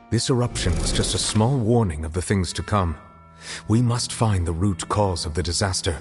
This eruption was just a small warning of the things to come. We must find the root cause of the disaster.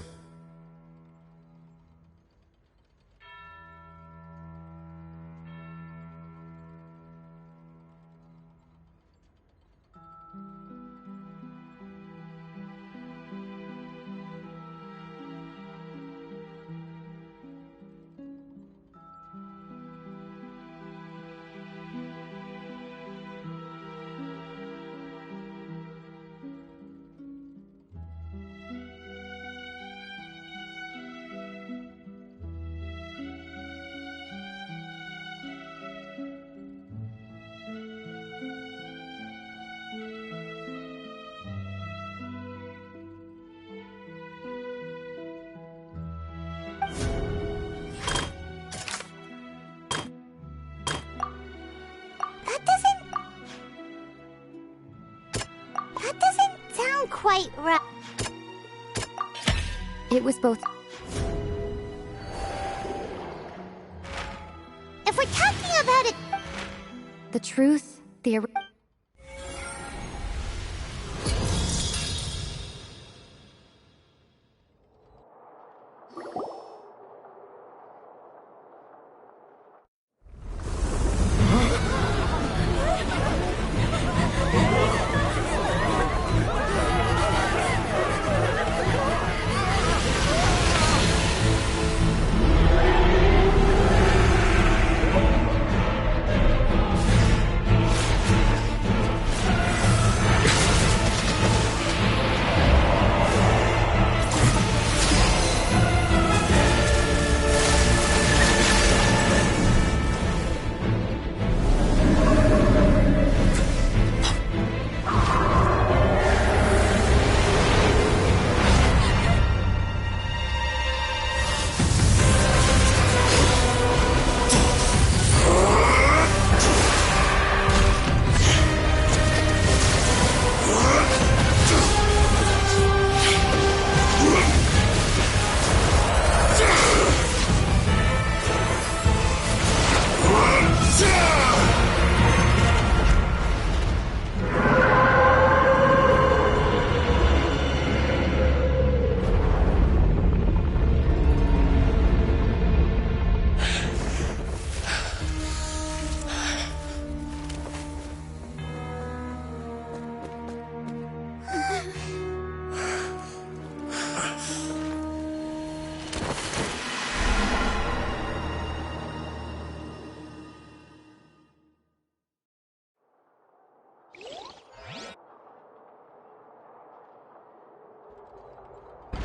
Quite right. It was both. If we're talking about it, The truth, the...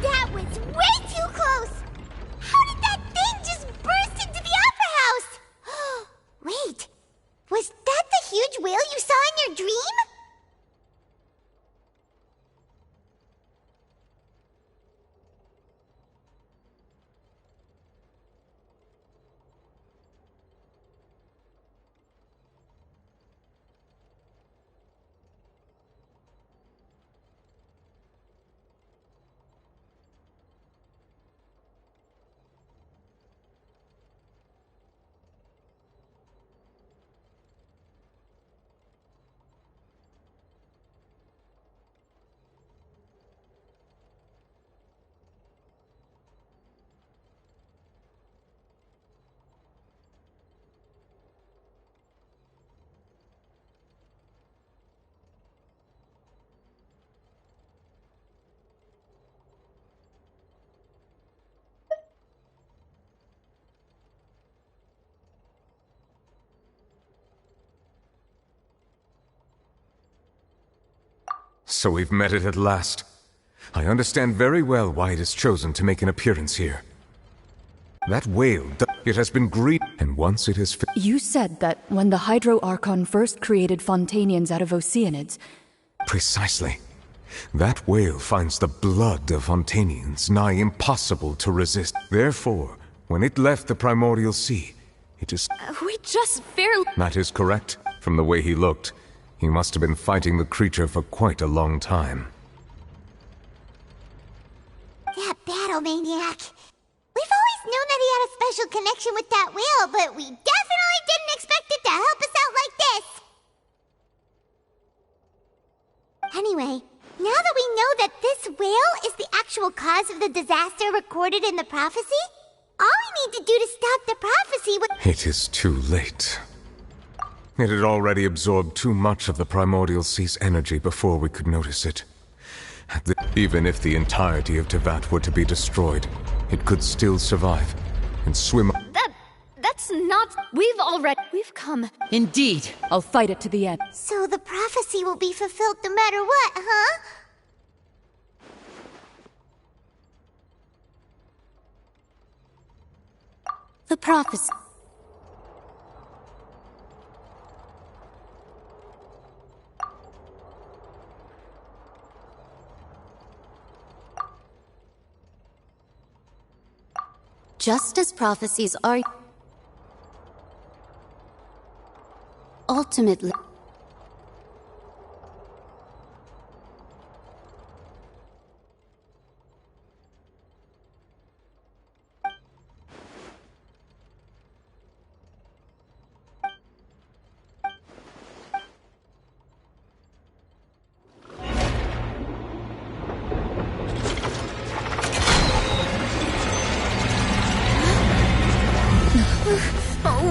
that was way too close! How did that thing just burst into the Opera House? Wait, was that the huge whale you saw in your dream? So we've met it at last. I understand very well why it has chosen to make an appearance here. That whale, it has been greedy, and once it has... You said that when the Hydro Archon first created Fontainians out of Oceanids... Precisely. That whale finds the blood of Fontainians nigh impossible to resist. Therefore, when it left the Primordial Sea, it is... We just barely... That is correct. From the way he looked, he must have been fighting the creature for quite a long time. That battle maniac. We've always known that he had a special connection with that whale, but we definitely didn't expect it to help us out like this. Anyway, now that we know that this whale is the actual cause of the disaster recorded in the prophecy, all we need to do to stop the prophecy would— It is too late. It had already absorbed too much of the primordial sea's energy before we could notice it. Even if the entirety of Tevat were to be destroyed, it could still survive and swim— That's not... We've come. Indeed, I'll fight it to the end. So the prophecy will be fulfilled no matter what, huh? The prophecy. Just as prophecies are ultimately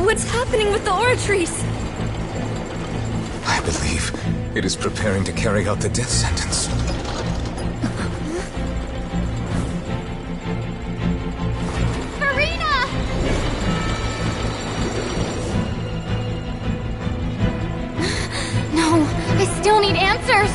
what's happening with the oratories? I believe it is preparing to carry out the death sentence. Marina! No, I still need answers.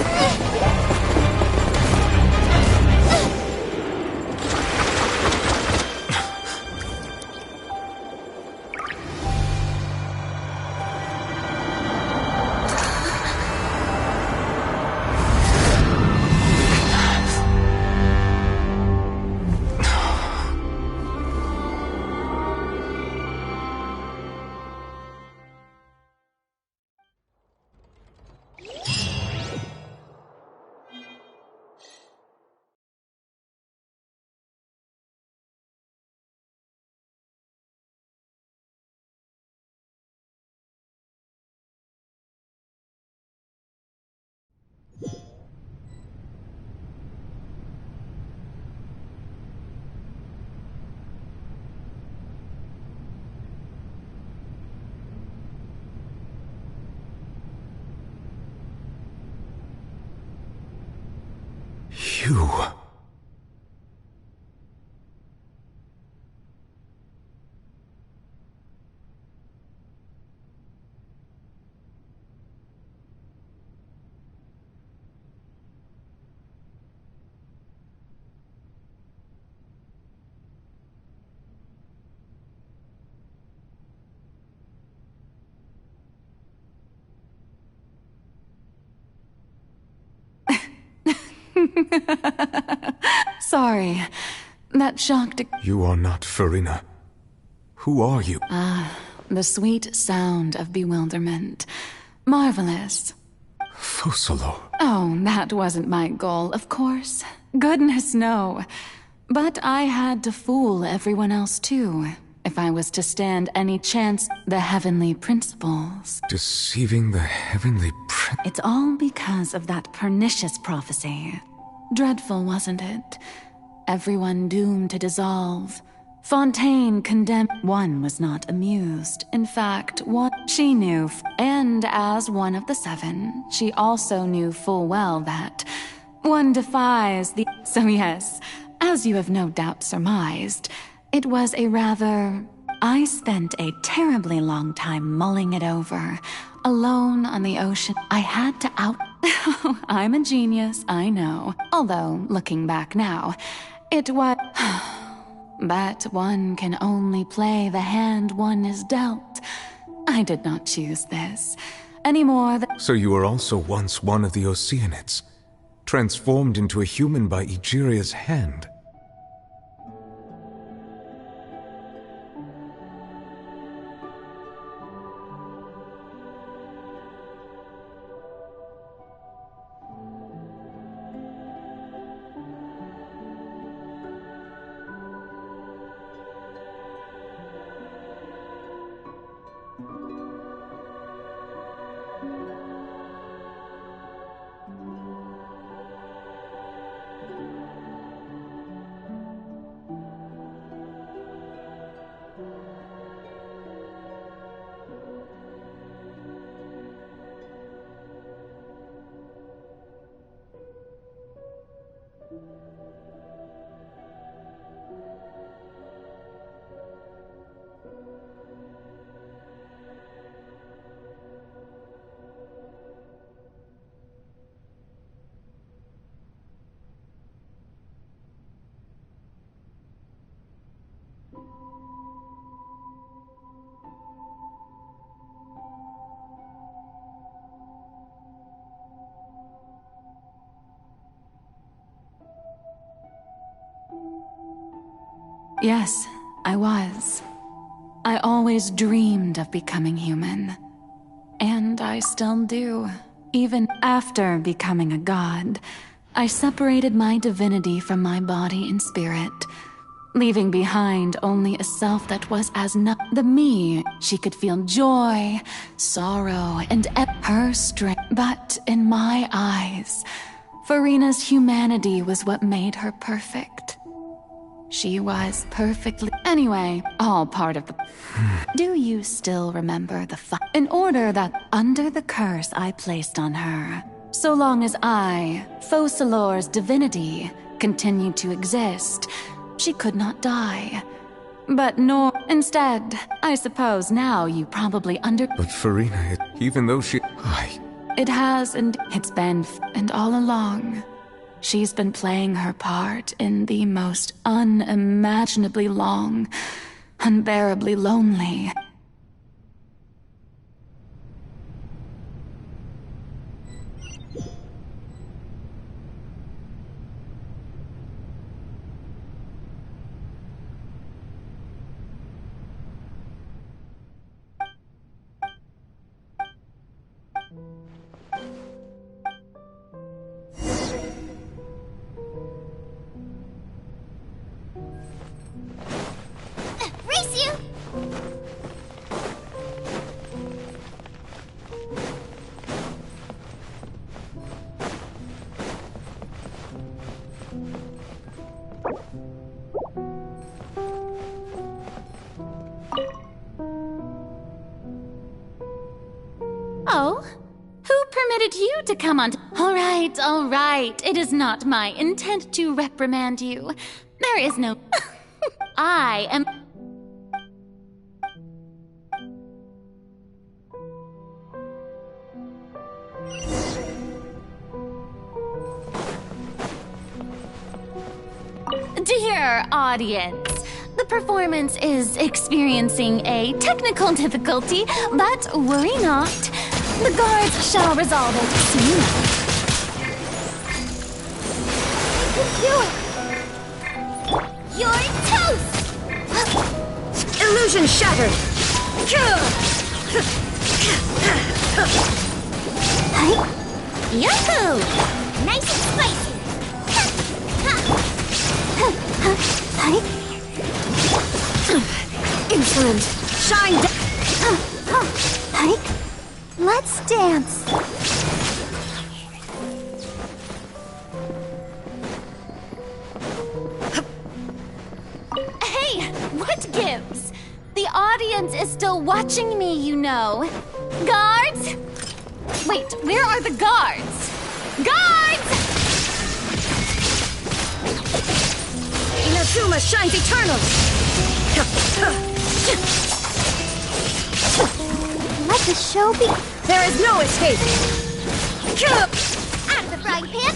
You... Sorry. That shocked... You are not Farina. Who are you? The sweet sound of bewilderment. Marvelous. Focalor. Oh, that wasn't my goal, of course. Goodness, no. But I had to fool everyone else, too. If I was to stand any chance, the heavenly principles. Deceiving the heavenly It's all because of that pernicious prophecy. Dreadful, wasn't it? Everyone doomed to dissolve. Fontaine condemned. One was not amused. In fact, one she knew, and as one of the seven, she also knew full well that one defies the... So yes, as you have no doubt surmised, it was a rather... I spent a terribly long time mulling it over. Alone on the ocean, I had to out... I'm a genius, I know. Although, looking back now, it was... But one can only play the hand one is dealt. I did not choose this. Any more than... So you were also once one of the Oceanids, transformed into a human by Egeria's hand. Yes, I was. I always dreamed of becoming human. And I still do. Even after becoming a god, I separated my divinity from my body and spirit, leaving behind only a self that was as the me. She could feel joy, sorrow, and her strength. But in my eyes, Furina's humanity was what made her perfect. She was perfectly... Anyway, all part of the... Do you still remember the in order that under the curse I placed on her, so long as I, Focalor's divinity, continued to exist, she could not die. But nor... Instead, I suppose now you probably But Furina, even though she... It has, and it's been... And all along, she's been playing her part in the most unimaginably long, unbearably lonely... Race you! Oh? Who permitted you to come on? All right. It is not my intent to reprimand you. There is no... I am... Dear audience, the performance is experiencing a technical difficulty, but worry not. The guards shall resolve it soon enough. You're toast! Illusion shattered! Yahoo! Nice and spicy! Insolent! Shine Let's dance! Hey, what gives? The audience is still watching me, you know. Guards? Wait, where are the guards? Guards! Inazuma shines eternal! Let the show be... There is no escape! Out of the frying pan,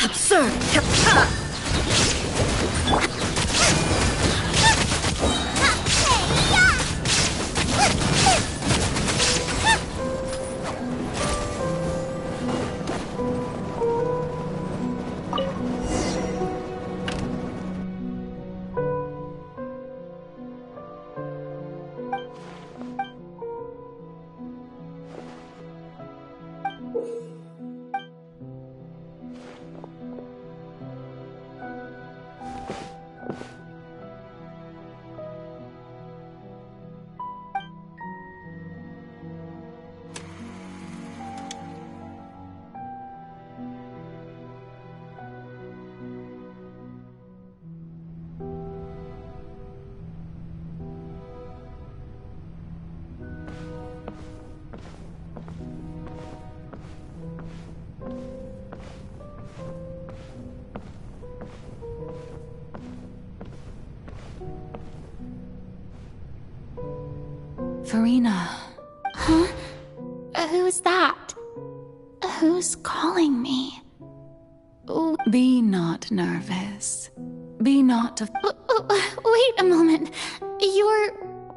Absurd! Furina. Huh? Who's that? Who's calling me? Oh, Be not nervous. Be not af- wait a moment. You're...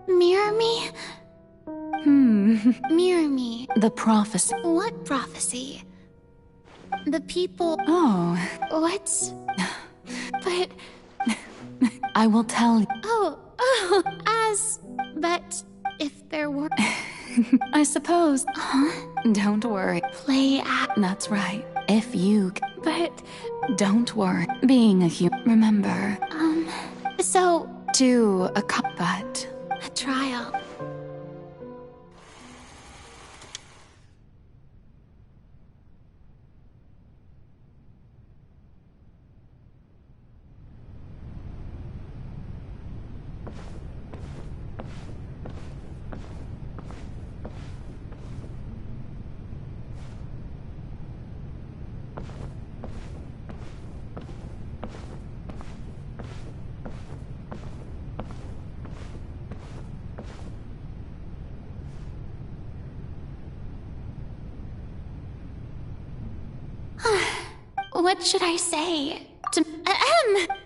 Mirror me? Mirror me. The prophecy. What prophecy? The people... Oh, What's... But... I will tell you. But if there were... I suppose. Don't worry. Play at... That's right. If you... But... Don't worry. Being a human... Remember. So... To a... But... A trial. What should I say?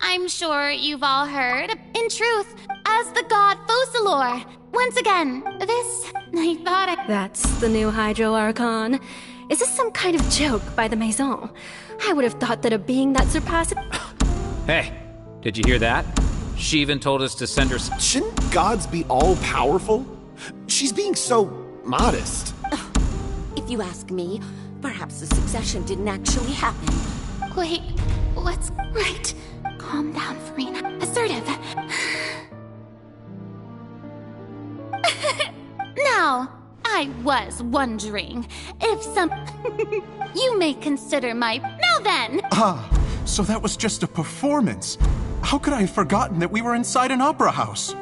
I'm sure you've all heard. In truth, as the god Focalor. Once again, this... I thought That's the new Hydro Archon. Is this some kind of joke by the Maison? I would have thought that a being that surpasses... Hey, did you hear that? She even told us to send her... Shouldn't gods be all-powerful? She's being so modest. If you ask me, perhaps the succession didn't actually happen. Wait, what's right? Calm down, Farina. Assertive. Now, I was wondering if some... You may consider my... Now then! So that was just a performance. How could I have forgotten that we were inside an opera house?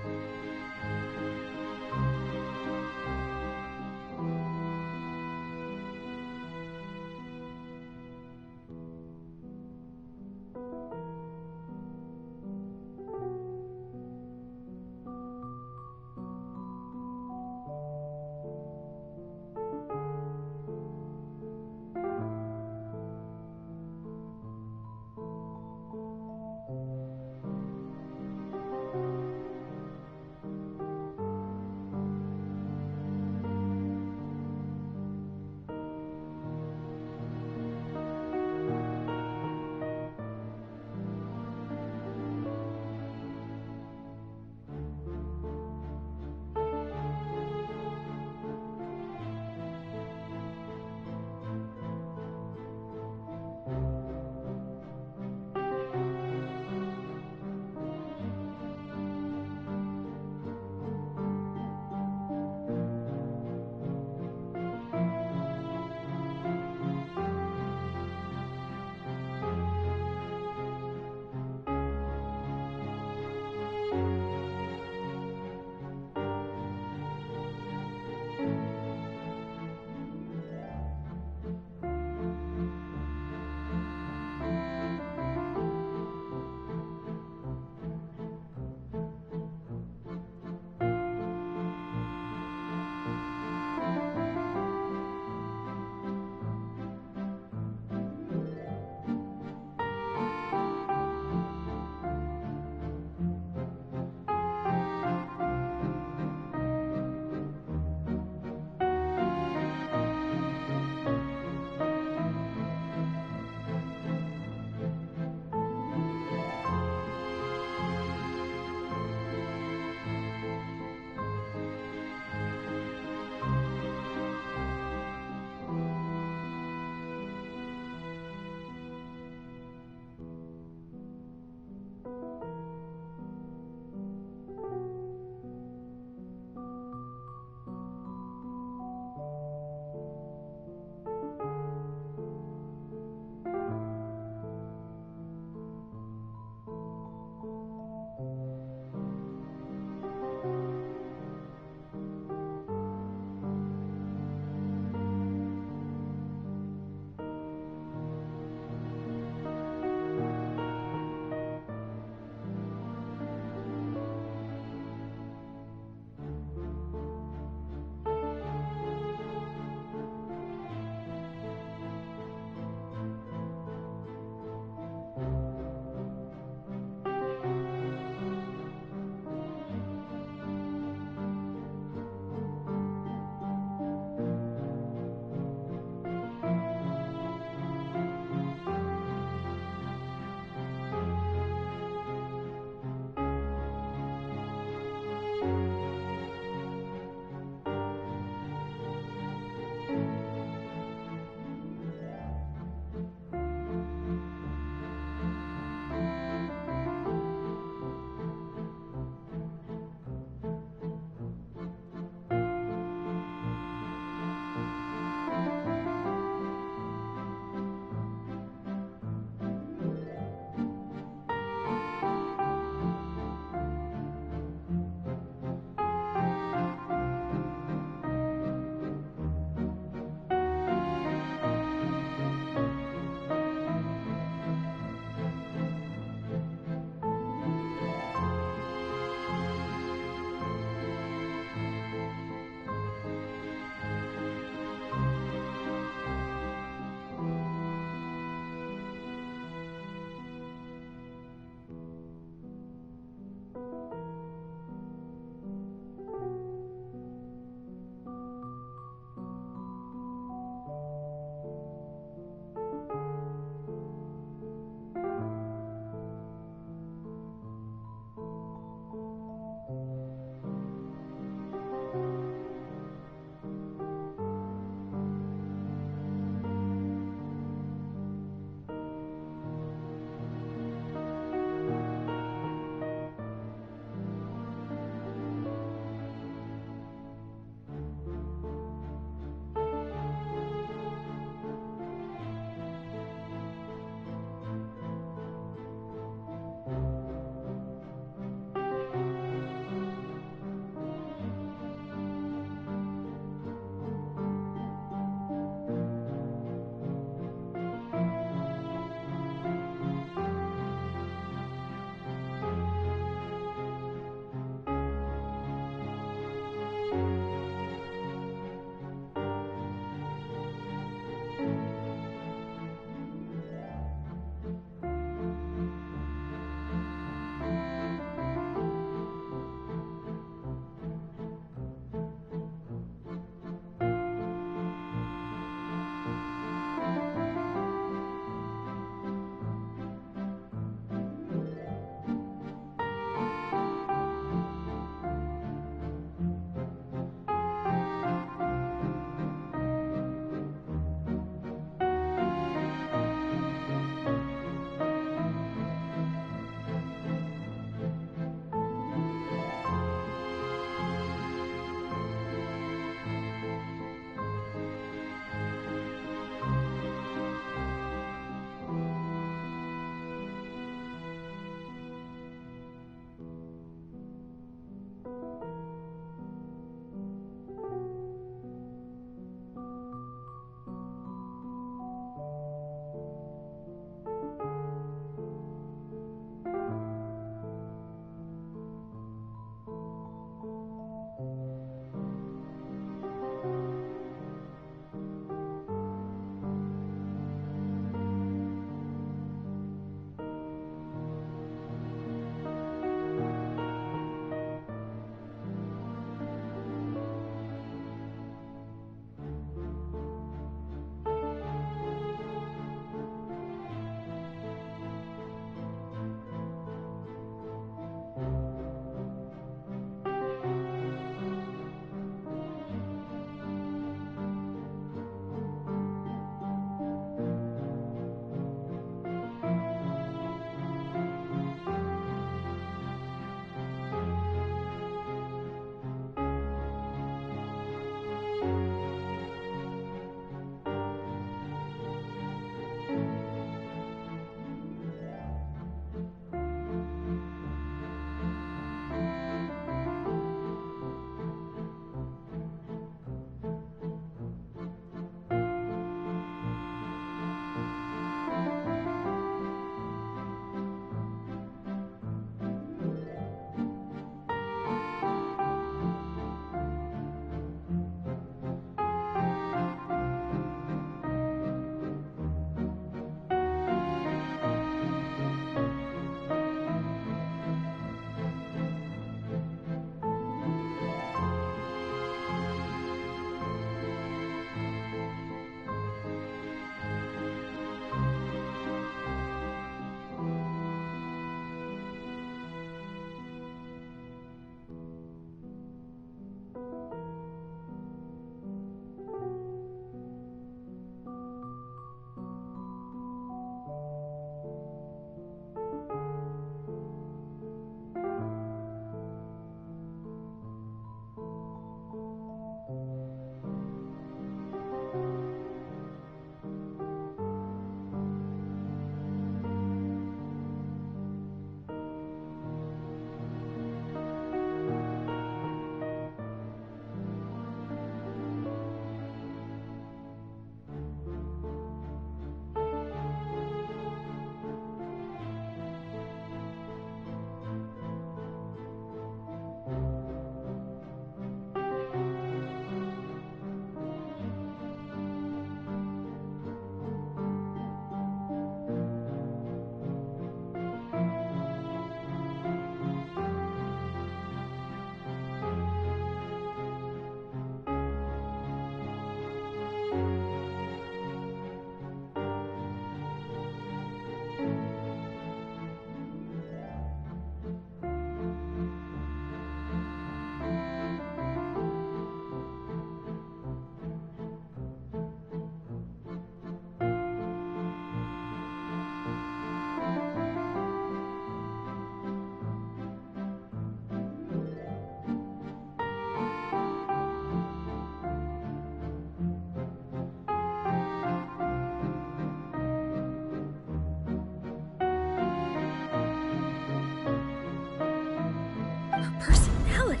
A personality?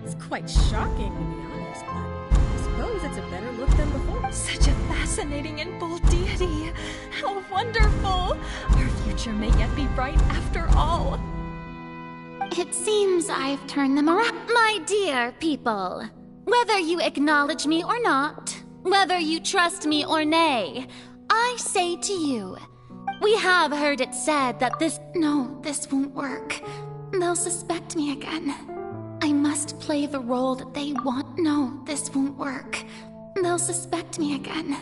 It's quite shocking, to be honest, but I suppose it's a better look than before. Such a fascinating and bold deity. How wonderful! Our future may yet be bright after all. It seems I've turned them around. My dear people, whether you acknowledge me or not, whether you trust me or nay, I say to you, we have heard it said that this... No, this won't work. They'll suspect me again. I must play the role that they want. No, this won't work. They'll suspect me again.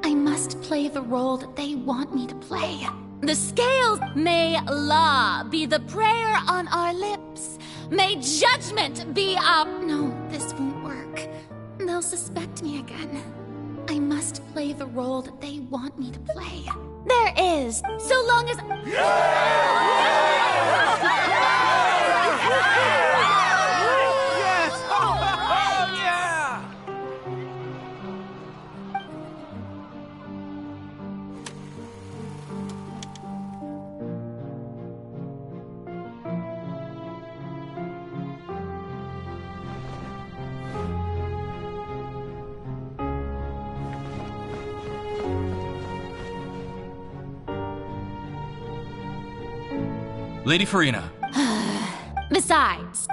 I must play the role that they want me to play. The scales. May law be the prayer on our lips. May judgment be our... No, this won't work. They'll suspect me again. I must play the role that they want me to play. There is, so long as... Lady Farina. Besides...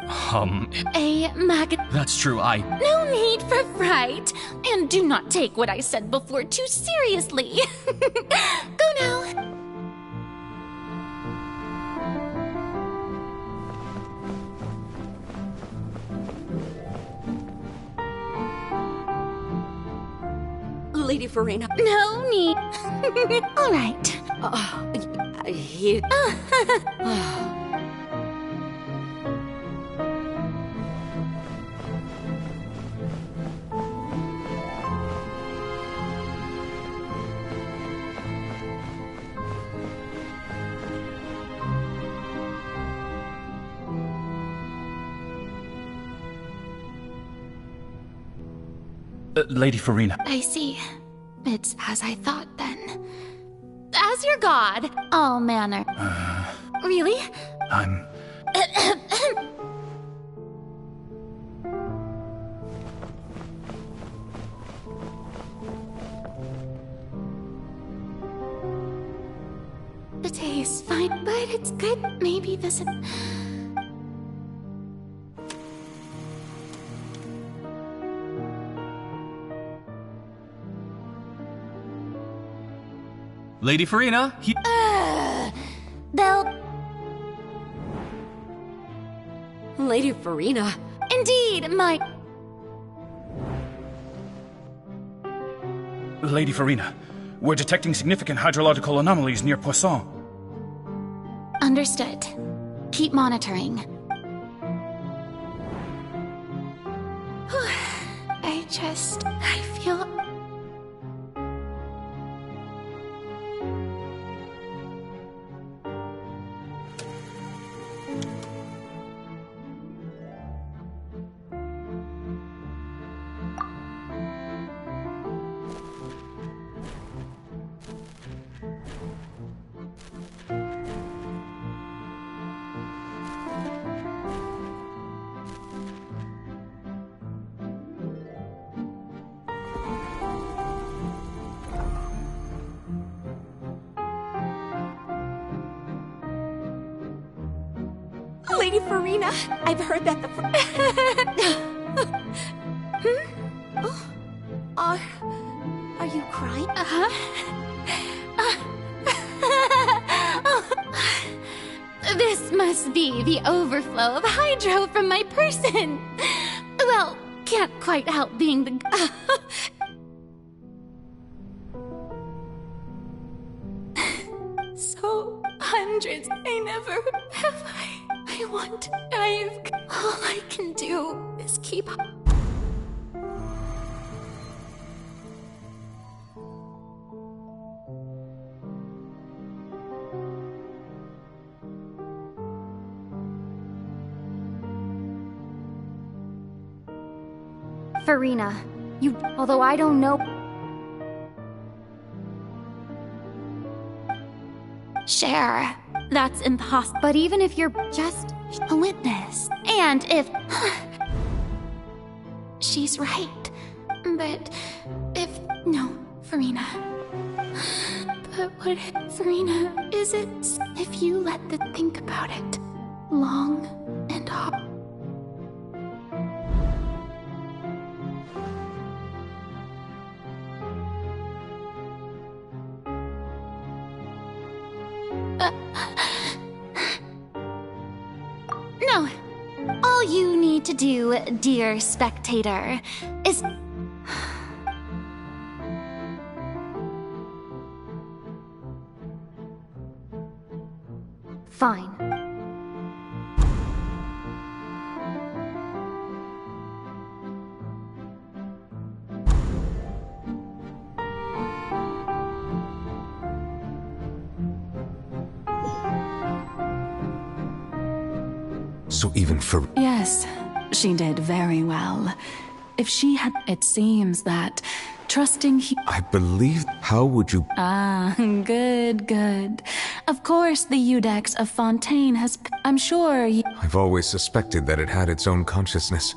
That's true, No need for fright. And do not take what I said before too seriously. Go now. Lady Farina. No need. All right. Lady Farina. I see. It's as I thought then. As your god, all manner. Really? I'm... The taste fine, but it's good. Maybe this is... Lady Farina, They'll... Lady Farina. Indeed, my... Lady Farina, we're detecting significant hydrological anomalies near Poisson. Understood. Keep monitoring. I feel... Lady Farina, I've heard that the... Are you crying? This must be the overflow of hydro from my person. Well, can't quite help being the... So, hundreds, I never have I want to dive. All I can do is keep up. Farina, although I don't know... Share. That's impossible. But even if you're just a witness, And if... She's right. But if... No, Farina. But what... Farina, is it... If you let the... Think about it. Long and hard. No. All you need to do, dear spectator, is... Fine. So even for... Yes, she did very well. If she had... It seems that trusting I believe... How would you... Ah, good, good. Of course the Eudex of Fontaine has... I'm sure you... I've always suspected that it had its own consciousness.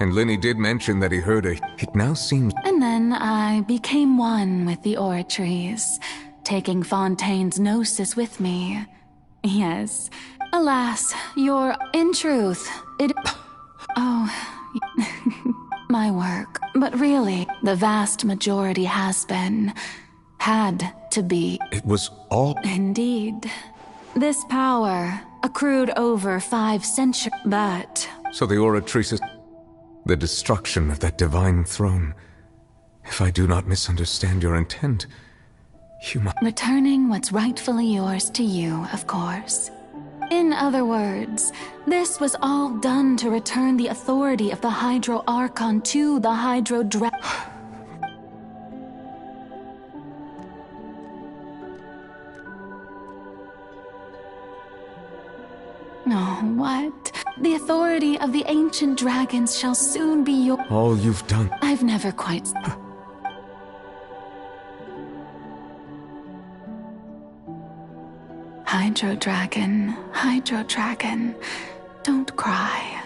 And Linny did mention that he heard a... It now seems... And then I became one with the Oratries, taking Fontaine's gnosis with me. Yes. Alas, you're... In truth, it... Oh... My work. But really, the vast majority has been... Had to be... It was all... Indeed. This power accrued over 5 centuries, but... So the Oratrices... The destruction of that divine throne... If I do not misunderstand your intent... You must... Returning what's rightfully yours to you, of course. In other words, this was all done to return the authority of the Hydro Archon to the Hydro Oh, what? The authority of the ancient dragons shall soon be your... All you've done... I've never quite... Hydro Dragon, don't cry.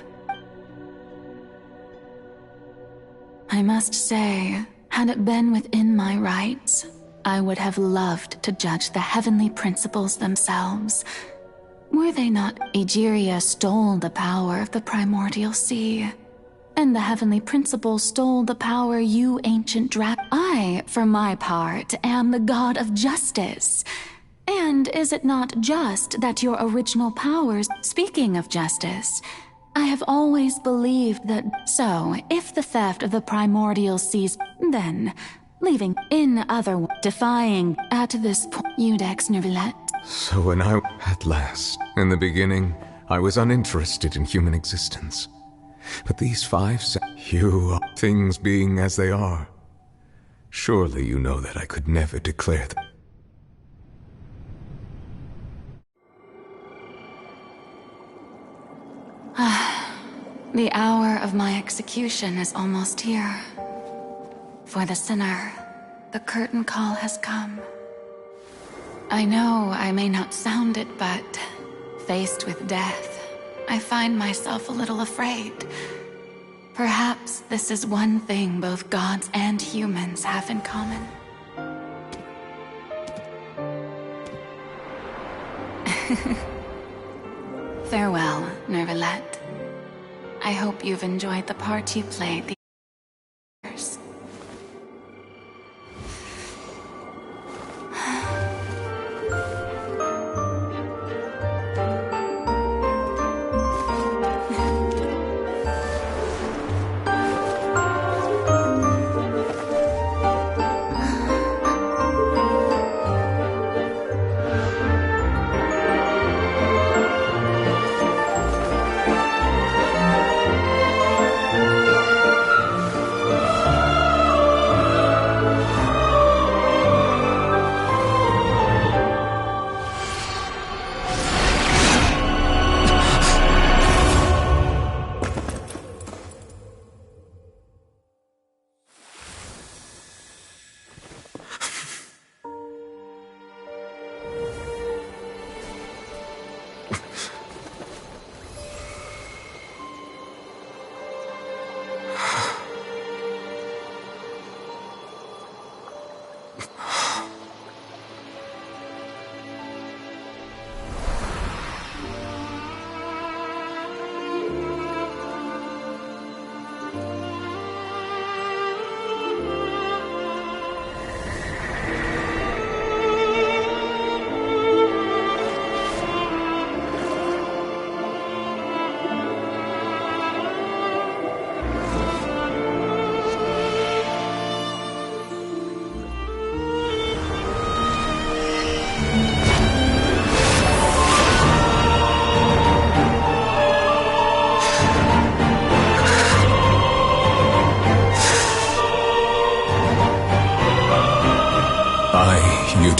I must say, had it been within my rights, I would have loved to judge the heavenly principles themselves. Were they not? Egeria stole the power of the primordial sea, and the heavenly principles stole the power you ancient I, for my part, am the god of justice. And is it not just that your original powers... Speaking of justice, I have always believed that... So, if the theft of the primordial seas... Then, leaving... In other... Defying... At this point... Eudex Neuvillette. So when I... At last. In the beginning, I was uninterested in human existence. But these 5... You... Things being as they are. Surely you know that I could never declare them. The hour of my execution is almost here. For the sinner, the curtain call has come. I know I may not sound it, but faced with death, I find myself a little afraid. Perhaps this is one thing both gods and humans have in common. Farewell, Neuvillette. I hope you've enjoyed the part you played the years.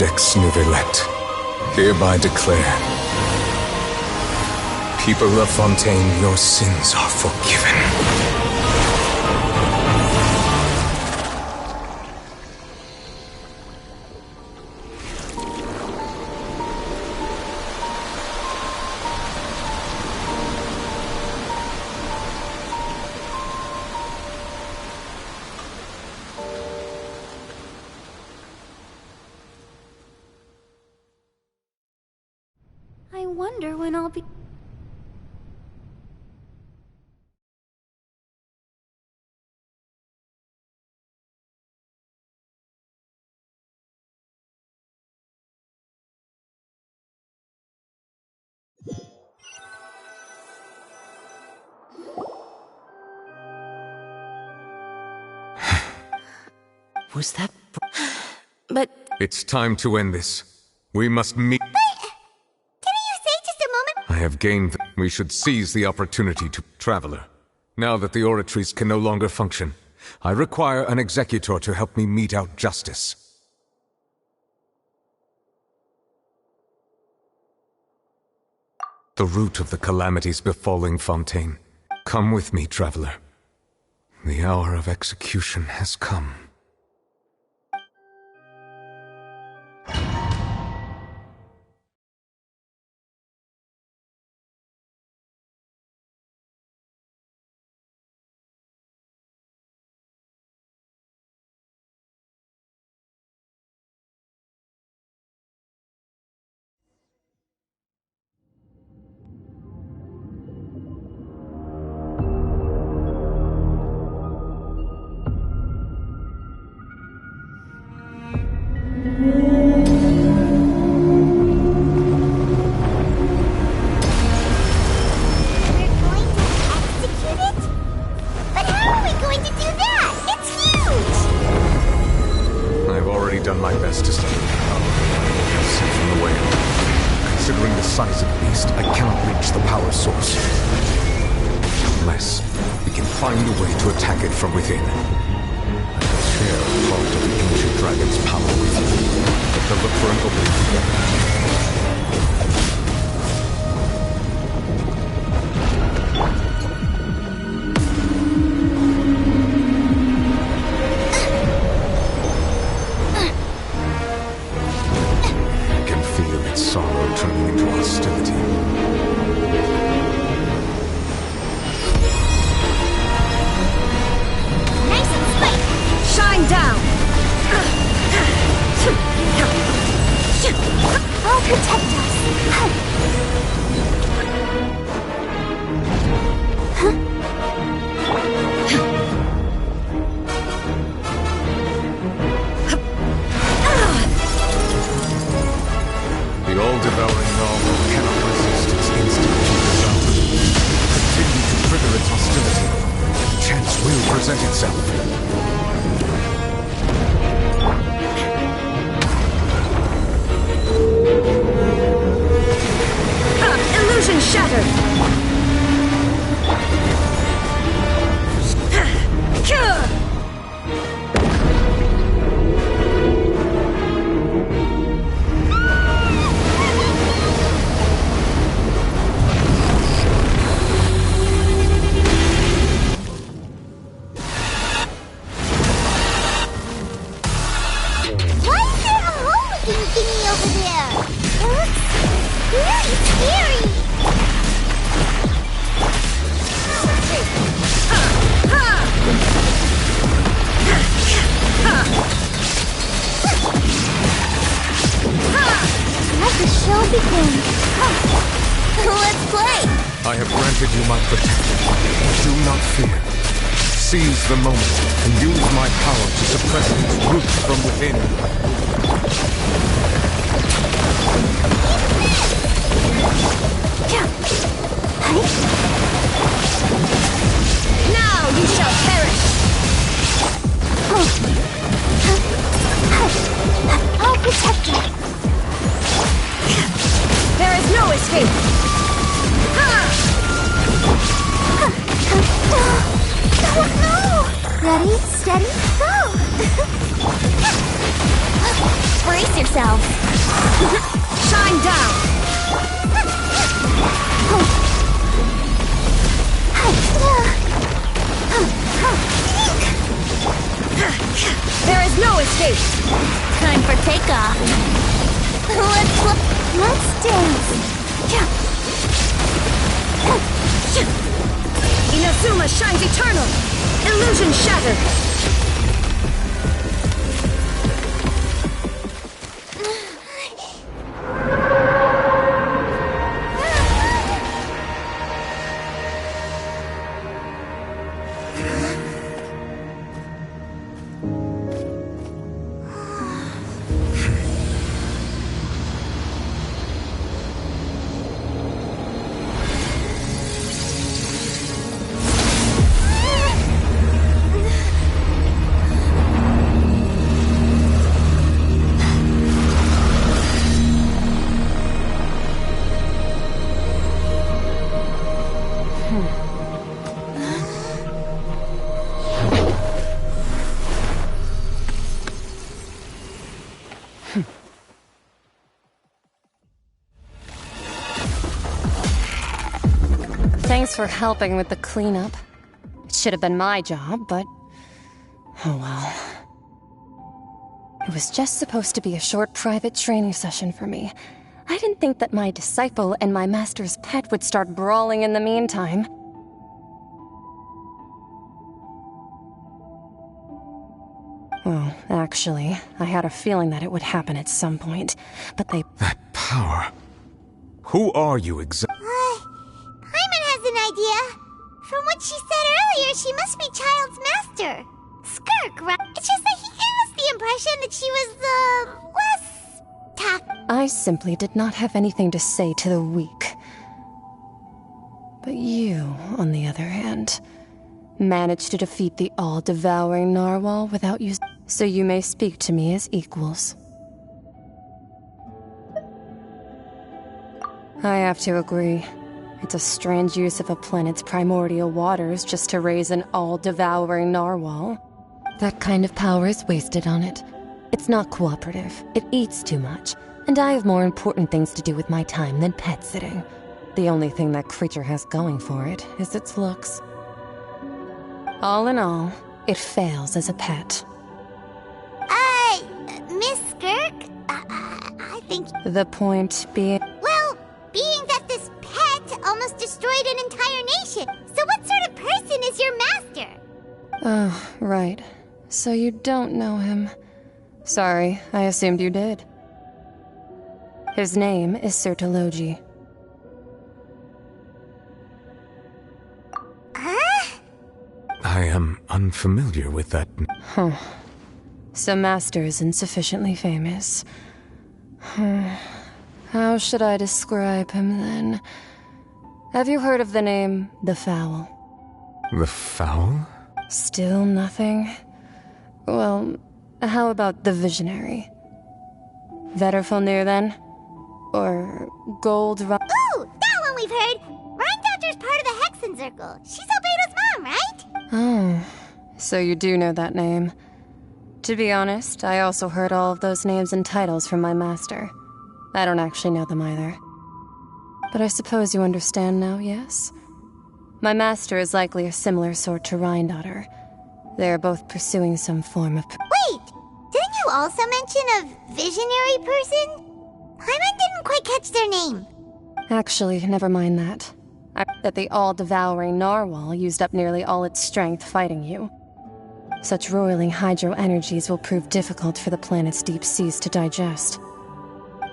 Codex Nouvellette, hereby declare, people of Fontaine, your sins are forgiven. I wonder when I'll be... Was that... But... It's time to end this. We must meet... Can you say just a moment? I have gained... We should seize the opportunity to... Traveler, now that the oratories can no longer function, I require an executor to help me mete out justice. The root of the calamities befalling Fontaine. Come with me, Traveler. The hour of execution has come. Done my best to stop the power sent from the whale. Considering the size of the beast, I cannot reach the power source. Unless we can find a way to attack it from within. I will share a part of the ancient dragon's power with you. But to look for an opening together. Sorrow turning into hostility. Nice and slick! Shine down! I'll protect us! The all-devouring novel cannot resist its instinct to devour. Continue to trigger its hostility. The chance will present itself. Illusion shattered! Thingy over there. It looks really scary. Let the show begin. Let's play. I have granted you my protection. Do not fear. Seize the moment and use my power to suppress its roots from within. Now you shall perish! I'll protect you. There is no escape! No! Ready, steady, go! Brace yourselves! Shine down! There is no escape! Time for takeoff. Let's dance! Inazuma shines eternal! Illusion shattered! Thanks for helping with the cleanup. It should have been my job, but... oh well. It was just supposed to be a short private training session for me. I didn't think that my disciple and my master's pet would start brawling in the meantime. Well, actually, I had a feeling that it would happen at some point, but they... That power. Who are you exactly? Paimon has an idea. From what she said earlier, she must be Child's master. Skirk, right? It's just that he gave us the impression that she was, less tough. I simply did not have anything to say to the weak. But you, on the other hand, managed to defeat the all-devouring narwhal without use. So you may speak to me as equals. I have to agree. It's a strange use of a planet's primordial waters just to raise an all-devouring narwhal. That kind of power is wasted on it. It's not cooperative. It eats too much. And I have more important things to do with my time than pet sitting. The only thing that creature has going for it is its looks. All in all, it fails as a pet. Miss Skirk? I think... The point being... Well, being that this pet almost destroyed an entire nation, so what sort of person is your master? Oh, right. So you don't know him. Sorry, I assumed you did. His name is Sertologi. Huh? I am unfamiliar with that. Huh. So Master is insufficiently famous. How should I describe him then? Have you heard of the name The Fowl? The Fowl? Still nothing? Well, how about the Visionary? Vetterfulnir then? Or Gold Ro- Ooh, that one we've heard! Rhindotter's part of the Hexen Circle. She's Albedo's mom, right? Oh, so you do know that name. To be honest, I also heard all of those names and titles from my master. I don't actually know them either. But I suppose you understand now, yes? My master is likely a similar sort to Rhyndotter. They are both pursuing some form of... Wait! Didn't you also mention a visionary person? Paimon didn't quite catch their name. Actually, never mind that. I heard that the all-devouring narwhal used up nearly all its strength fighting you. Such roiling hydro energies will prove difficult for the planet's deep seas to digest.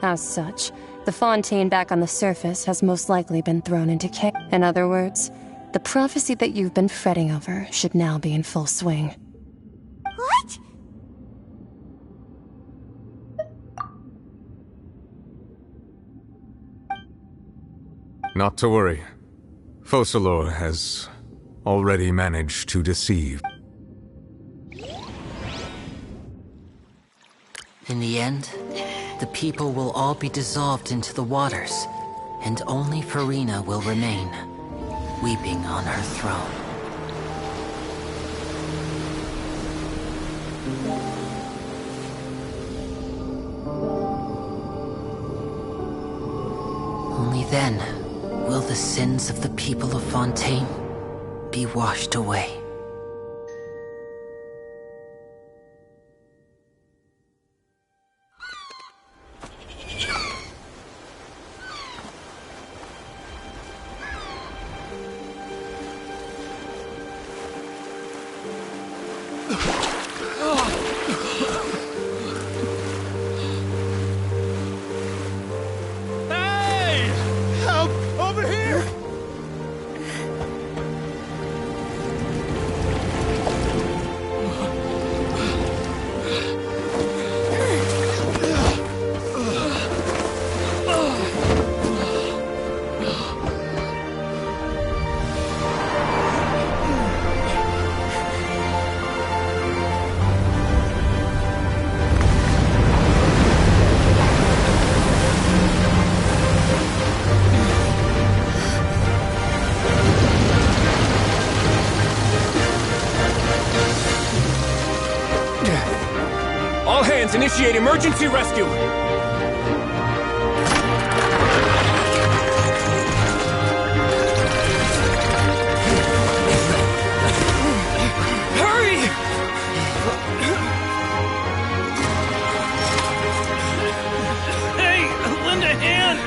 As such, the Fontaine back on the surface has most likely been thrown into chaos. In other words, the prophecy that you've been fretting over should now be in full swing. What? Not to worry. Focalor has already managed to deceive. In the end, the people will all be dissolved into the waters, and only Farina will remain, weeping on her throne. Then, will the sins of the people of Fontaine be washed away? Initiate emergency rescue! Hurry! Hey, lend a hand!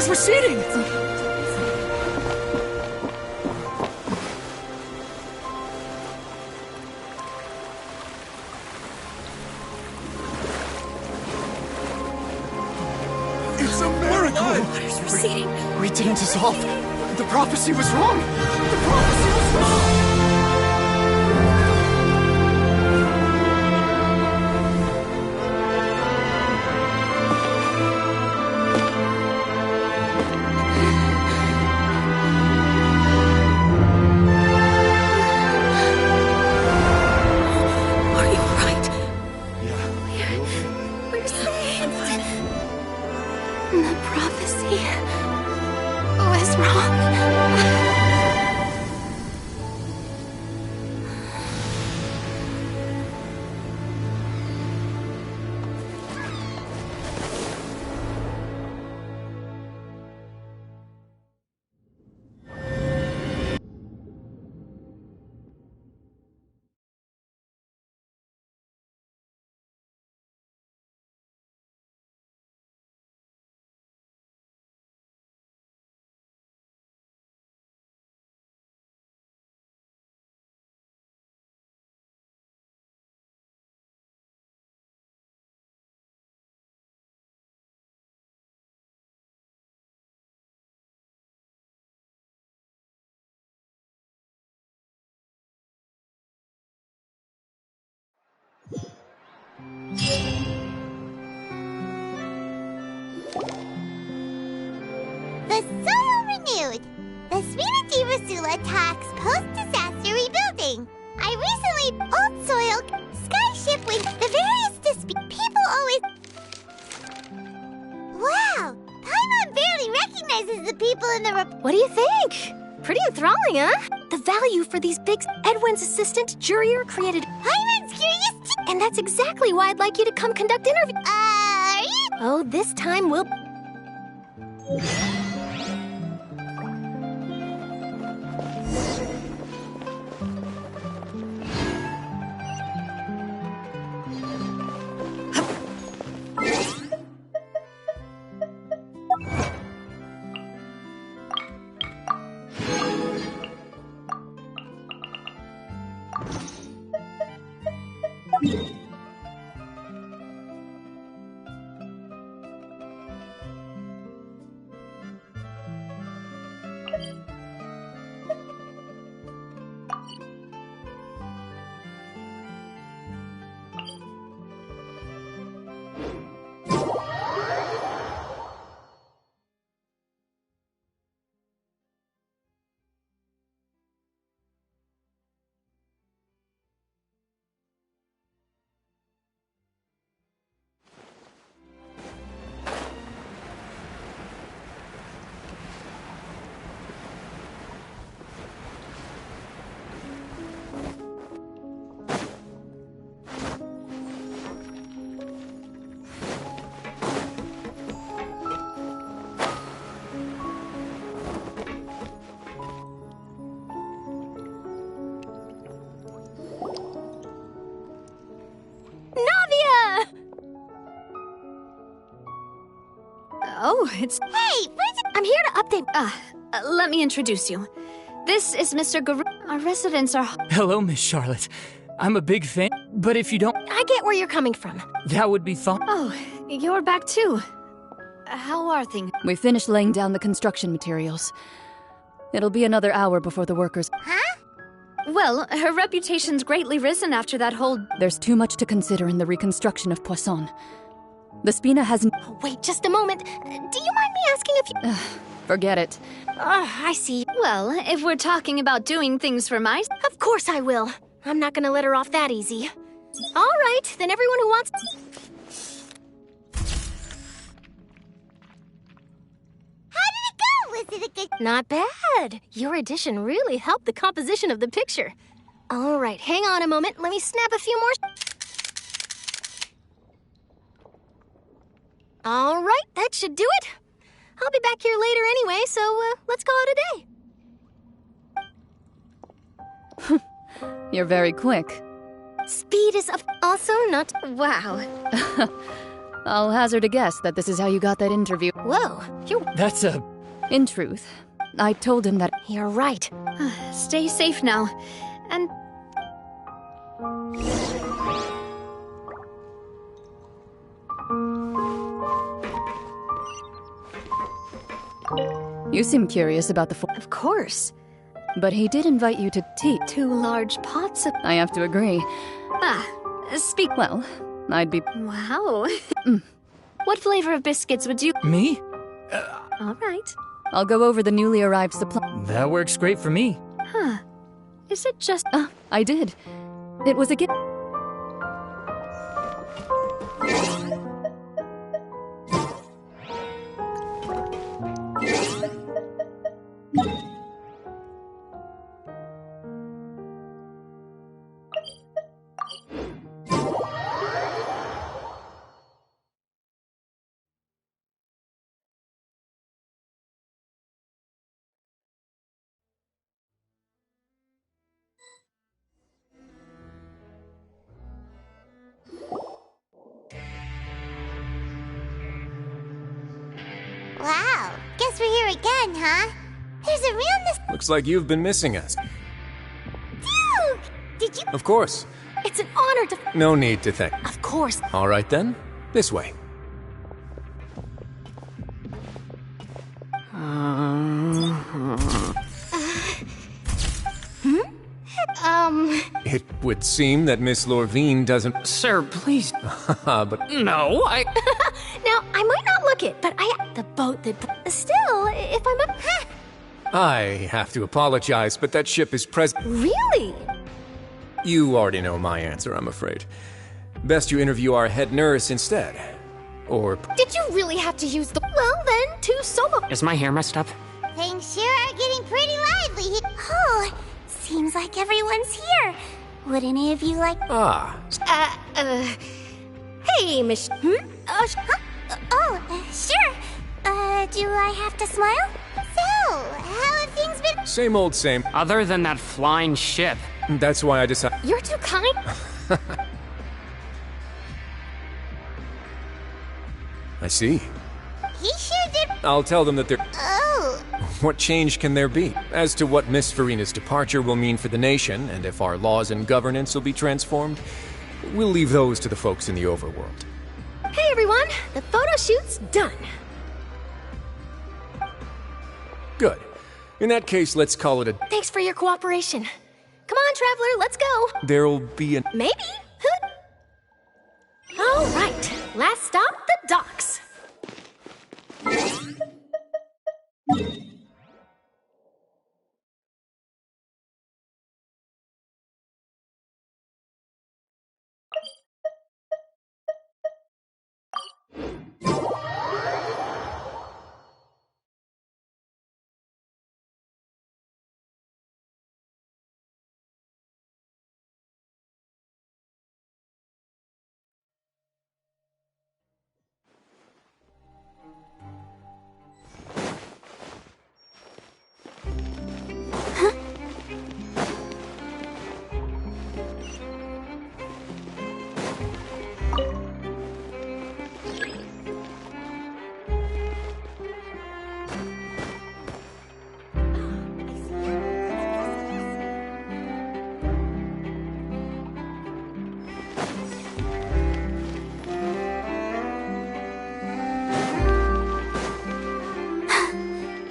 Receding! It's a miracle! Water's receding. We didn't dissolve. The prophecy was wrong! The prophecy was wrong! The soul renewed. The Svina di Rasula talks post-disaster rebuilding. I recently old soil skyship with the various people always. Wow, Paimon barely recognizes the people in the What do you think? Pretty enthralling, huh? The value for these big Edwin's assistant, Jurier, created. Paimon's curious too. And that's exactly why I'd like you to come conduct interview. Are you? Oh, this time we'll. Oh, it's... Hey, I'm here to update... let me introduce you. This is Mr. Garu. Our residents are... Hello, Miss Charlotte. I'm a big fan, but if you don't... I get where you're coming from. That would be fun. Oh, you're back too. How are things? We finished laying down the construction materials. It'll be another hour before the workers... Huh? Well, her reputation's greatly risen after that whole... There's too much to consider in the reconstruction of Poisson. The Spina hasn't... Oh, wait just a moment. Do you mind me asking if you... Forget it. I see. Well, if we're talking about doing things for my... Of course I will. I'm not gonna let her off that easy. All right, then everyone who wants... How did it go? Was it a good... Not bad. Your addition really helped the composition of the picture. All right, hang on a moment. Let me snap a few more... All right, that should do it. I'll be back here later anyway, so let's call it a day. You're very quick. Speed is also not... Wow. I'll hazard a guess that this is how you got that interview. Whoa, you're... That's a... In truth, I told him that... You're right. Stay safe now. And... You seem curious about the... Of course. But he did invite you to tea. 2 large pots of... I have to agree. Speak... Well, I'd be... Wow. What flavor of biscuits would you... Me? All right. I'll go over the newly arrived supply... That works great for me. Huh. Is it just... I did. It was a gift... Wow, guess we're here again, huh? There's a realness... Looks like you've been missing us. Dude! Did you... Of course. It's an honor to... No need to thank. Of course. All right then, this way. It would seem that Miss Lorvine doesn't... Sir, please. But... No, I... Now, I might not look it, but the boat that... Still, if I'm a... I have to apologize, but that ship is present... Really? You already know my answer, I'm afraid. Best you interview our head nurse instead. Or... Did you really have to use the... Well, then, 2 solo... Is my hair messed up? Things sure are getting pretty lively here. Oh, seems like everyone's here. Would any of you like... Hey, Miss... Sure. Do I have to smile? So, how have things been... Same old same. Other than that flying ship. That's why I decided... You're too kind. I see. He sure did... I'll tell them that they're... Oh. What change can there be? As to what Miss Farina's departure will mean for the nation, and if our laws and governance will be transformed, we'll leave those to the folks in the overworld. Hey, everyone. The photo shoot's done. Good. In that case, let's call it a... Thanks for your cooperation. Come on, Traveler, let's go. There'll be a... Maybe. All right. Last stop, the docks.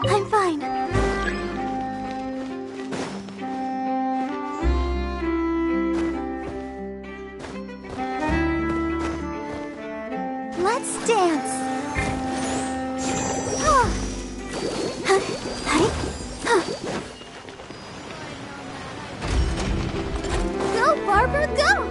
I'm fine. Let's dance. Go, Barbara, go!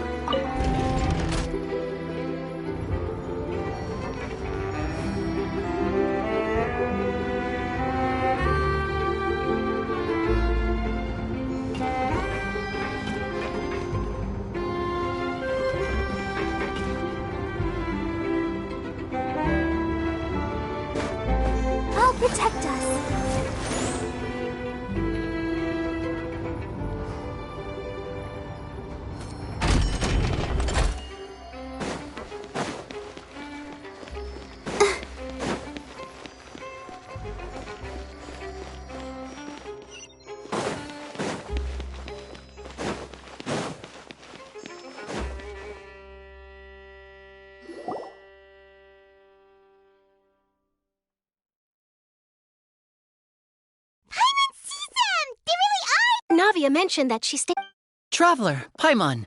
I'll protect us. Navia mentioned that she stayed. Traveler, Paimon.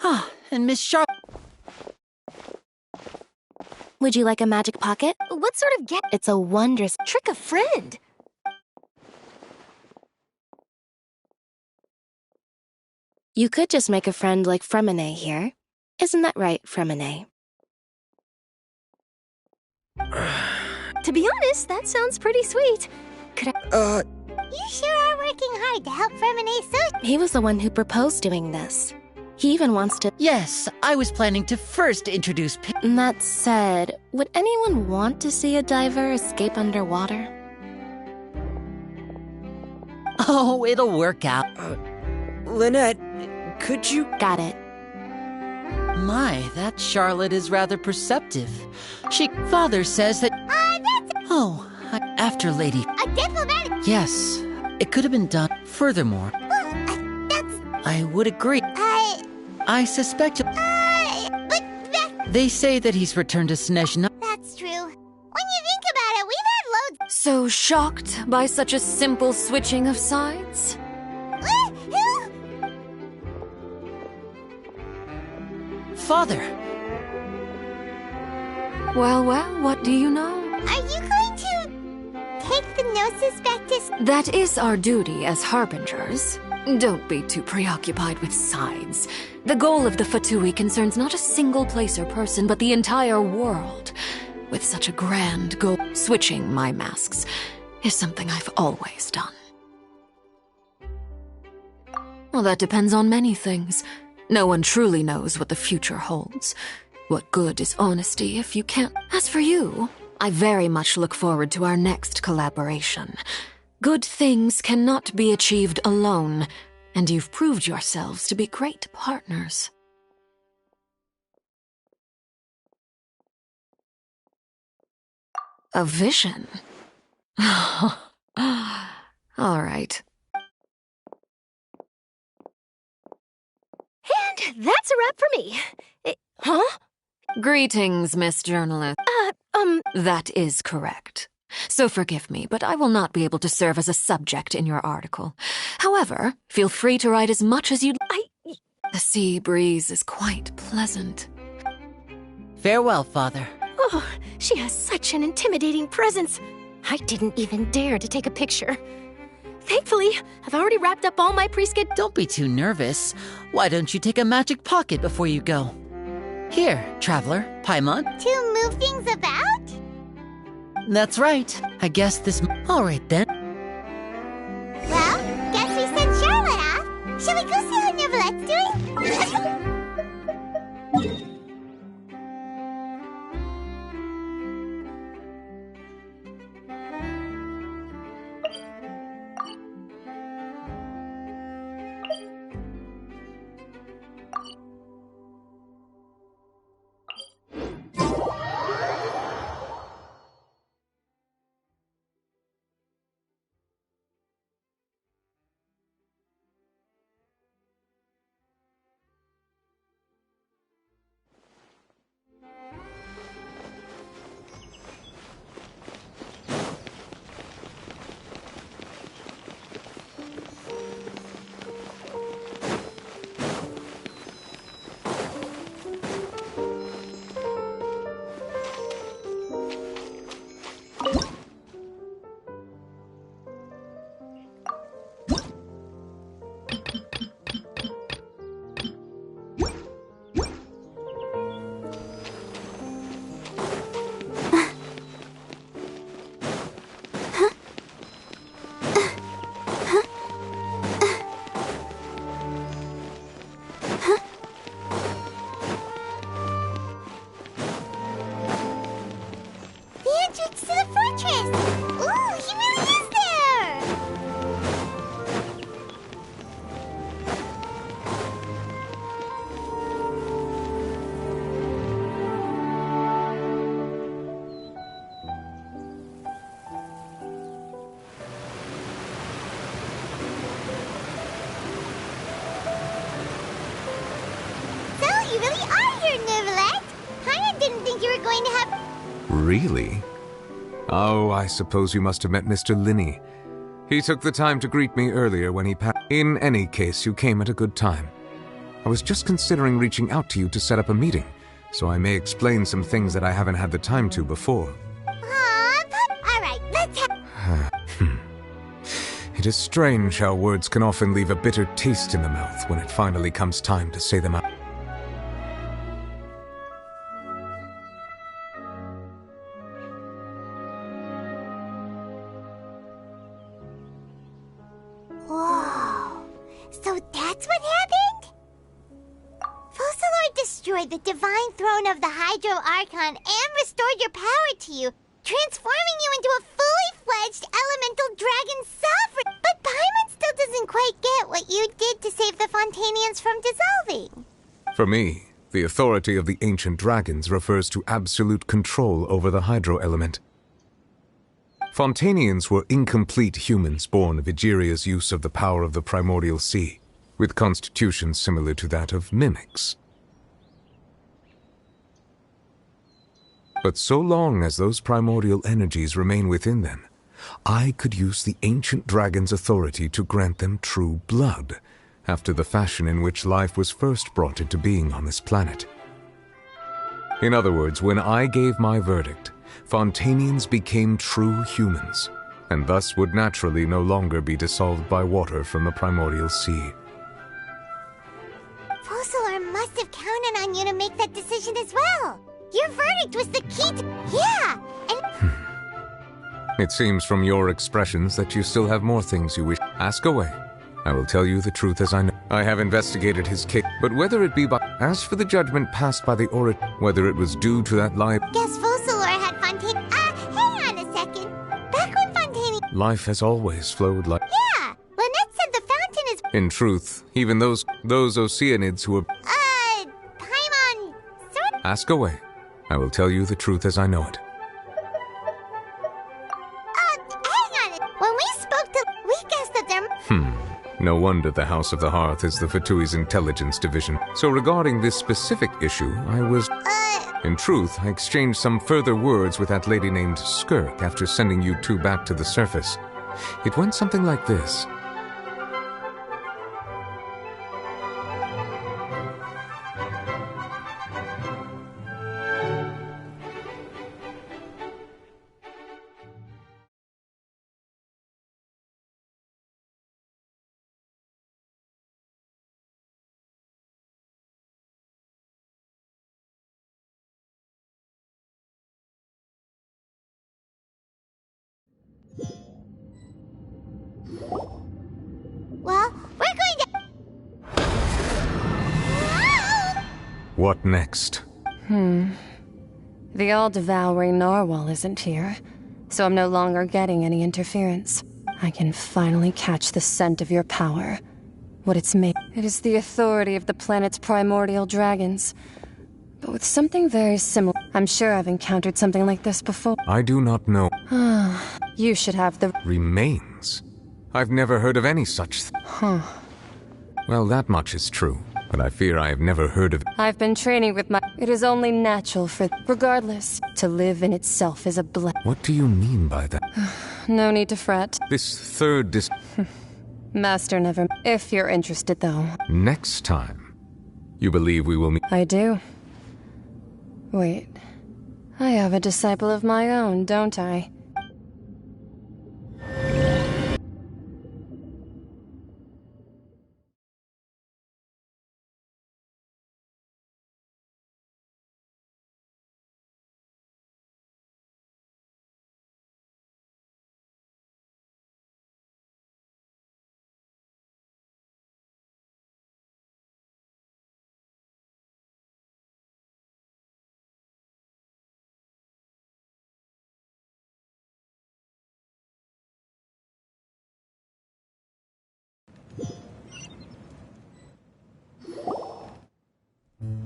Ah, and Miss Sharp. Would you like a magic pocket? What sort of It's a wondrous trick a friend. You could just make a friend like Fremine here. Isn't that right, Fremine? To be honest, that sounds pretty sweet. Could I... You sure are working hard to help Fremine so... He was the one who proposed doing this. He even wants to... Yes, I was planning to first introduce... That said, would anyone want to see a diver escape underwater? Oh, it'll work out. Lynette, could you... Got it. My, that Charlotte is rather perceptive. Father says that... that's... Oh, after Lady... A diplomatic... Yes, it could have been done. Furthermore... Well, that's... I would agree. I suspect... but that... They say that he's returned to Snezhna. That's true. When you think about it, we've had loads... So shocked by such a simple switching of sides? Father! Well, what do you know? Are you going to take the Gnosis back to... That is our duty as harbingers. Don't be too preoccupied with sides. The goal of the Fatui concerns not a single place or person, but the entire world. With such a grand goal, switching my masks is something I've always done. Well, that depends on many things. No one truly knows what the future holds. What good is honesty if you can't... As for you, I very much look forward to our next collaboration. Good things cannot be achieved alone, and you've proved yourselves to be great partners. A vision? All right. And that's a wrap for me. Huh? Greetings, Miss Journalist. That is correct. So forgive me, but I will not be able to serve as a subject in your article. However, feel free to write as much as you'd like. The sea breeze is quite pleasant. Farewell, Father. Oh, she has such an intimidating presence. I didn't even dare to take a picture. Thankfully, I've already wrapped up all my pre-scheduled... Don't be too nervous. Why don't you take a magic pocket before you go? Here, Traveler, Paimon. To move things about? That's right. I guess this... All right, then. Well, guess we sent Charlotte off. Shall we go see how Neverlette's doing? were going to have... Really? Oh, I suppose you must have met Mr. Linney. He took the time to greet me earlier when he passed. In any case, you came at a good time. I was just considering reaching out to you to set up a meeting, so I may explain some things that I haven't had the time to before. Alright, let's have... It is strange how words can often leave a bitter taste in the mouth when it finally comes time to say them out. Whoa. So that's what happened? Focalor destroyed the divine throne of the Hydro Archon and restored your power to you, transforming you into a fully-fledged elemental dragon sovereign. But Paimon still doesn't quite get what you did to save the Fontanians from dissolving. For me, the authority of the ancient dragons refers to absolute control over the hydro element. Fontanians were incomplete humans born of Egeria's use of the power of the primordial sea, with constitutions similar to that of mimics. But so long as those primordial energies remain within them, I could use the ancient dragon's authority to grant them true blood, after the fashion in which life was first brought into being on this planet. In other words, when I gave my verdict, Fontanians became true humans, and thus would naturally no longer be dissolved by water from the primordial sea. Focalor must have counted on you to make that decision as well. Your verdict was the key to... Yeah, and... It seems from your expressions that you still have more things you wish. Ask away. I will tell you the truth as I know. I have investigated his case, but whether it be by... As for the judgment passed by the orator, whether it was due to that lie... Guess Focalor had Fontaine... hang on a second. Back when Fontaine... Life has always flowed like... Yeah, Lynette said the fountain is... In truth, even those Oceanids who were... Paimon... Ask away. I will tell you the truth as I know it. Hang on. When we spoke to... We guessed that there... No wonder the House of the Hearth is the Fatui's intelligence division. So regarding this specific issue, I was... In truth, I exchanged some further words with that lady named Skirk after sending you two back to the surface. It went something like this. Well, we're going to... What next? The all-devouring narwhal isn't here, so I'm no longer getting any interference. I can finally catch the scent of your power. What it's made. It is the authority of the planet's primordial dragons, but with something very similar. I'm sure I've encountered something like this before. I do not know. You should have the... Remains? I've never heard of any such Well, that much is true, but I fear I have never heard of it. I've been training with my... It is only natural for... Regardless, to live in itself is a What do you mean by that? No need to fret. This third Master never... If you're interested, though. Next time, you believe we will meet? I do. Wait. I have a disciple of my own, don't I?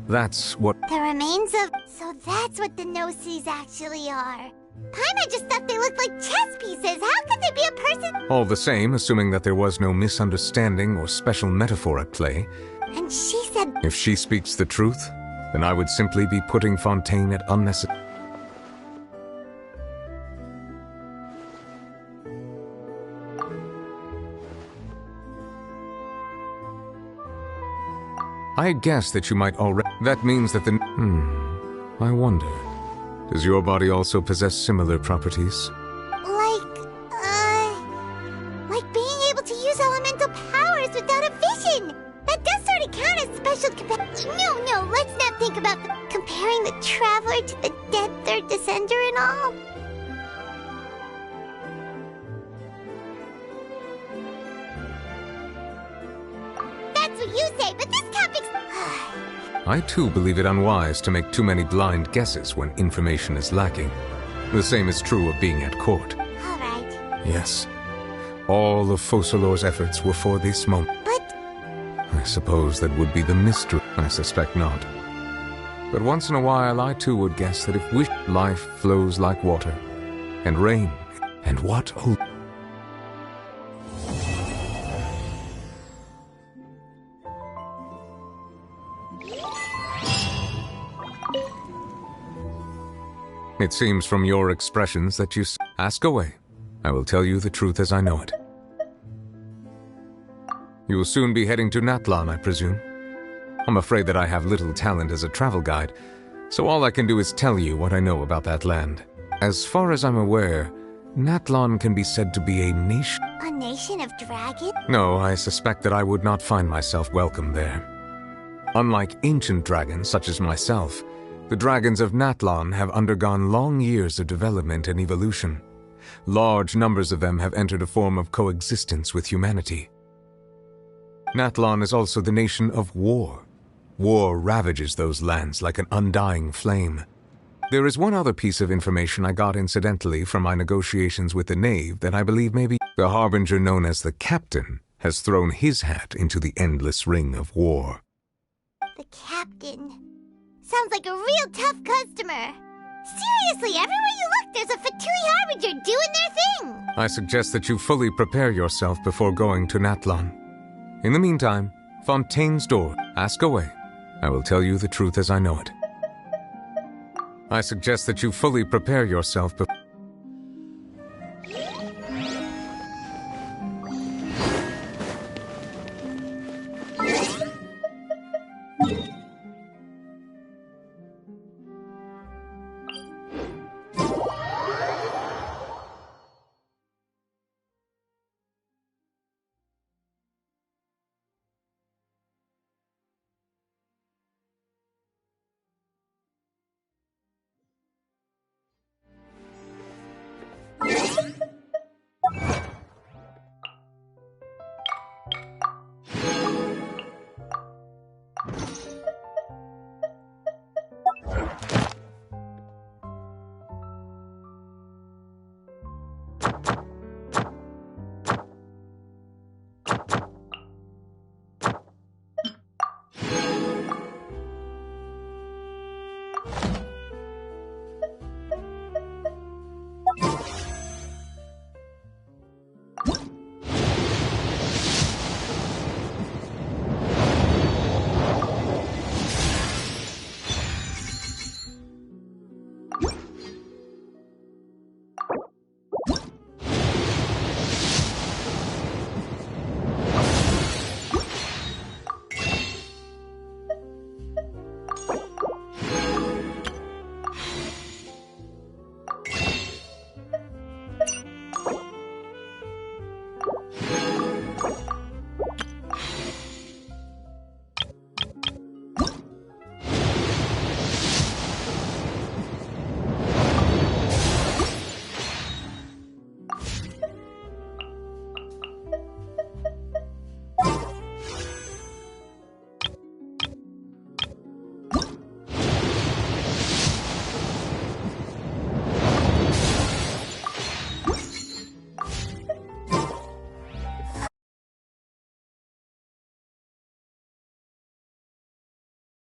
That's what... The remains of... So that's what the Gnosis actually are. Paimon just thought they looked like chess pieces. How could they be a person? All the same, assuming that there was no misunderstanding or special metaphor at play. And she said... If she speaks the truth, then I would simply be putting Fontaine at unnecessary. I guess that you might already. That means that the. I wonder. Does your body also possess similar properties? Like being able to use elemental powers without a vision. That does sort of count as special capacity. No, let's not think about comparing the Traveler to the dead Third Descender and all. That's what you say, but this topic's... I too believe it unwise to make too many blind guesses when information is lacking. The same is true of being at court. All right. Yes. All of Focalor's efforts were for this moment. But... I suppose that would be the mystery. I suspect not. But once in a while I too would guess that if life flows like water, and rain, and what It seems from your expressions that you ask away. I will tell you the truth as I know it. You will soon be heading to Natlan, I presume. I'm afraid that I have little talent as a travel guide, so all I can do is tell you what I know about that land. As far as I'm aware, Natlan can be said to be a nation. A nation of dragons? No, I suspect that I would not find myself welcome there. Unlike ancient dragons such as myself, the dragons of Natlan have undergone long years of development and evolution. Large numbers of them have entered a form of coexistence with humanity. Natlan is also the nation of war. War ravages those lands like an undying flame. There is one other piece of information I got incidentally from my negotiations with the Knave that I believe maybe the harbinger known as the Captain has thrown his hat into the endless ring of war. The Captain. Sounds like a real tough customer. Seriously, everywhere you look, there's a Fatui Harbinger doing their thing. I suggest that you fully prepare yourself before going to Natlan. In the meantime, Fontaine's door. Ask away. I will tell you the truth as I know it. I suggest that you fully prepare yourself before...